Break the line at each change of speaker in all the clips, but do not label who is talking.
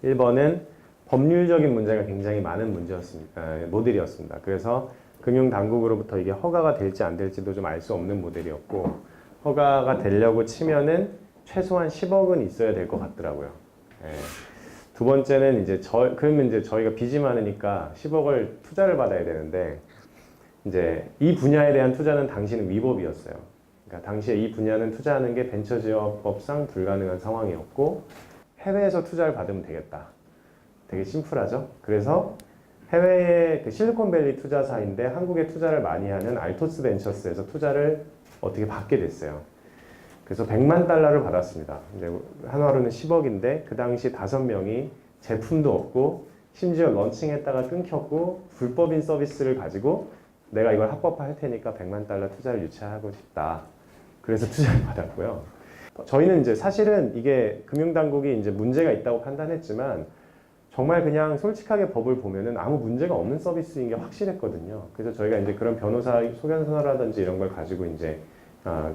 1번은 법률적인 문제가 굉장히 많은 모델이었습니다. 그래서 금융당국으로부터 이게 허가가 될지 안 될지도 좀 알 수 없는 모델이었고, 허가가 되려고 치면은 최소한 10억은 있어야 될 것 같더라고요. 예. 두 번째는 그러면 이제 저희가 빚이 많으니까 10억을 투자를 받아야 되는데, 이제 이 분야에 대한 투자는 당시는 위법이었어요. 그러니까 당시에 이 분야는 투자하는 게 벤처지원법상 불가능한 상황이었고, 해외에서 투자를 받으면 되겠다. 되게 심플하죠? 그래서 해외의 그 실리콘밸리 투자사인데 한국에 투자를 많이 하는 알토스 벤처스에서 투자를 어떻게 받게 됐어요. 그래서 100만 달러를 받았습니다. 근데 한화로는 10억인데 그 당시 5명이 제품도 없고 심지어 런칭했다가 끊겼고 불법인 서비스를 가지고 내가 이걸 합법화할 테니까 100만 달러 투자를 유치하고 싶다. 그래서 투자를 받았고요. 저희는 이제 사실은 이게 금융당국이 이제 문제가 있다고 판단했지만 정말 그냥 솔직하게 법을 보면은 아무 문제가 없는 서비스인 게 확실했거든요. 그래서 저희가 이제 그런 변호사 소견서라든지 이런 걸 가지고 이제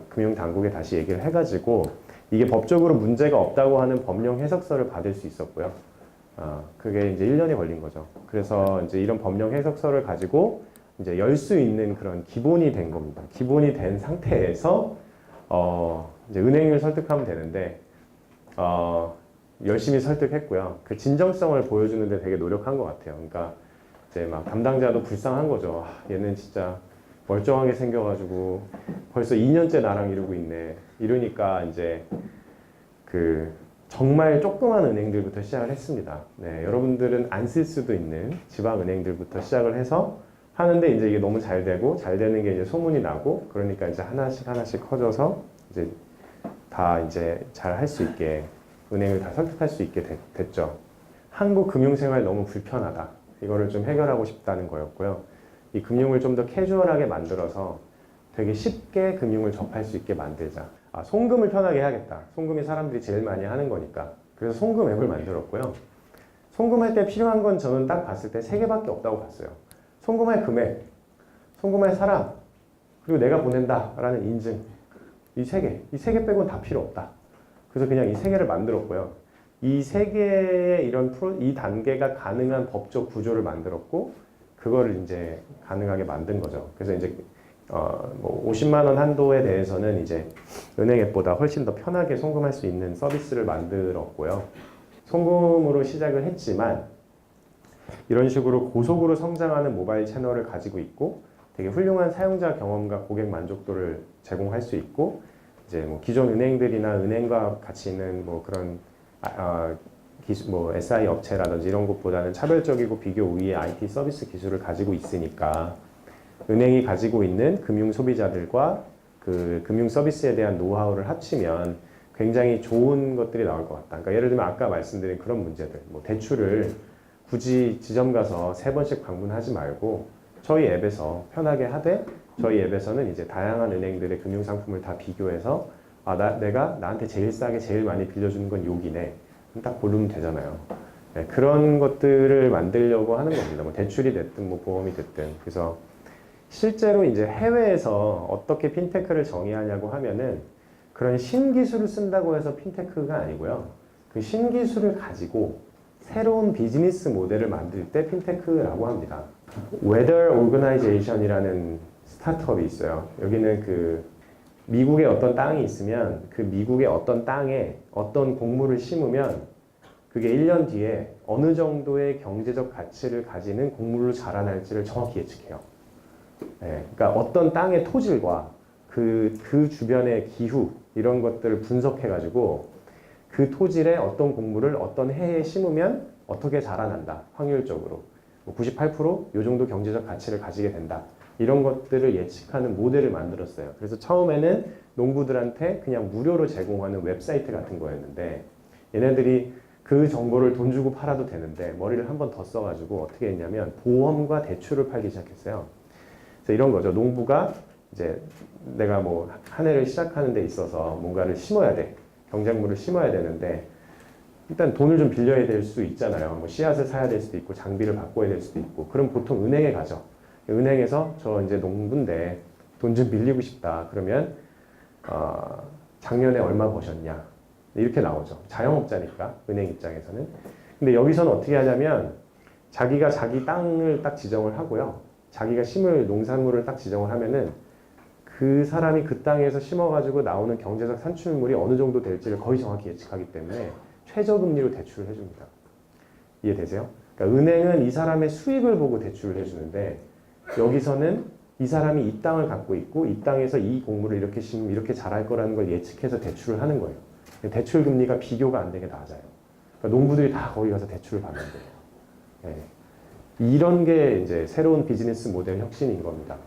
금융당국에 다시 얘기를 해가지고 이게 법적으로 문제가 없다고 하는 법령 해석서를 받을 수 있었고요. 그게 이제 1년이 걸린 거죠. 그래서 이제 이런 법령 해석서를 가지고 이제 열 수 있는 그런 기본이 된 겁니다. 기본이 된 상태에서 이제 은행을 설득하면 되는데 열심히 설득했고요. 그 진정성을 보여주는데 되게 노력한 것 같아요. 그러니까 이제 막 담당자도 불쌍한 거죠. 얘는 진짜 멀쩡하게 생겨가지고 벌써 2년째 나랑 이러고 있네. 이러니까 이제 그 정말 조그만 은행들부터 시작을 했습니다. 네, 여러분들은 안 쓸 수도 있는 지방 은행들부터 시작을 해서 하는데 이제 이게 너무 잘 되고 잘 되는 게 이제 소문이 나고 그러니까 이제 하나씩 커져서 이제 다 이제 잘 할 수 있게 은행을 다 설득할 수 있게 됐죠. 한국 금융생활 너무 불편하다. 이거를 좀 해결하고 싶다는 거였고요. 이 금융을 좀 더 캐주얼하게 만들어서 되게 쉽게 금융을 접할 수 있게 만들자. 송금을 편하게 해야겠다. 송금이 사람들이 제일 많이 하는 거니까. 그래서 송금 앱을 만들었고요. 송금할 때 필요한 건 저는 딱 봤을 때 3개밖에 없다고 봤어요. 송금할 금액, 송금할 사람, 그리고 내가 보낸다라는 인증. 이 3개. 이 3개 빼고는 다 필요 없다. 그래서 그냥 이 3개를 만들었고요. 이 3개의 이 단계가 가능한 법적 구조를 만들었고, 그거를 이제 가능하게 만든 거죠. 그래서 이제, 뭐 50만 원 한도에 대해서는 이제 은행 앱보다 훨씬 더 편하게 송금할 수 있는 서비스를 만들었고요. 송금으로 시작을 했지만, 이런 식으로 고속으로 성장하는 모바일 채널을 가지고 있고, 되게 훌륭한 사용자 경험과 고객 만족도를 제공할 수 있고, 이제 뭐 기존 은행들이나 은행과 같이 있는 뭐 그런 뭐 SI 업체라든지 이런 것보다는 차별적이고 비교 우위의 IT 서비스 기술을 가지고 있으니까 은행이 가지고 있는 금융 소비자들과 그 금융 서비스에 대한 노하우를 합치면 굉장히 좋은 것들이 나올 것 같다. 그러니까 예를 들면 아까 말씀드린 그런 문제들, 뭐 대출을 굳이 지점 가서 3번씩 방문하지 말고 저희 앱에서 편하게 하되 저희 앱에서는 이제 다양한 은행들의 금융 상품을 다 비교해서 내가 나한테 제일 싸게 제일 많이 빌려주는 건 여기네. 딱 고르면 되잖아요. 네, 그런 것들을 만들려고 하는 겁니다. 뭐 대출이 됐든 뭐 보험이 됐든. 그래서 실제로 이제 해외에서 어떻게 핀테크를 정의하냐고 하면은 그런 신기술을 쓴다고 해서 핀테크가 아니고요. 그 신기술을 가지고 새로운 비즈니스 모델을 만들 때 핀테크라고 합니다. Weather Organization이라는 스타트업이 있어요. 여기는 그 미국에 어떤 땅이 있으면 그 미국의 어떤 땅에 어떤 곡물을 심으면 그게 1년 뒤에 어느 정도의 경제적 가치를 가지는 곡물로 자라날지를 정확히 예측해요. 네, 그러니까 어떤 땅의 토질과 그 주변의 기후 이런 것들을 분석해가지고 그 토질에 어떤 곡물을 어떤 해에 심으면 어떻게 자라난다. 확률적으로. 98% 요 정도 경제적 가치를 가지게 된다. 이런 것들을 예측하는 모델을 만들었어요. 그래서 처음에는 농부들한테 그냥 무료로 제공하는 웹사이트 같은 거였는데 얘네들이 그 정보를 돈 주고 팔아도 되는데 머리를 한 번 더 써가지고 어떻게 했냐면 보험과 대출을 팔기 시작했어요. 그래서 이런 거죠. 농부가 이제 내가 뭐 한 해를 시작하는 데 있어서 뭔가를 심어야 돼. 경작물을 심어야 되는데 일단 돈을 좀 빌려야 될 수 있잖아요. 뭐 씨앗을 사야 될 수도 있고 장비를 바꿔야 될 수도 있고 그럼 보통 은행에 가죠. 은행에서 저 이제 농부인데 돈 좀 빌리고 싶다. 그러면 작년에 얼마 버셨냐 이렇게 나오죠. 자영업자니까 은행 입장에서는. 근데 여기서는 어떻게 하냐면 자기가 자기 땅을 딱 지정을 하고요. 자기가 심을 농산물을 딱 지정을 하면은 그 사람이 그 땅에서 심어가지고 나오는 경제적 산출물이 어느 정도 될지를 거의 정확히 예측하기 때문에 최저금리로 대출을 해줍니다. 이해되세요? 그러니까 은행은 이 사람의 수익을 보고 대출을 해주는데 여기서는 이 사람이 이 땅을 갖고 있고 이 땅에서 이 곡물을 이렇게 심으면 이렇게 자랄 거라는 걸 예측해서 대출을 하는 거예요. 대출 금리가 비교가 안 되게 낮아요. 그러니까 농부들이 다 거기 가서 대출을 받는 거예요. 네. 이런 게 이제 새로운 비즈니스 모델 혁신인 겁니다.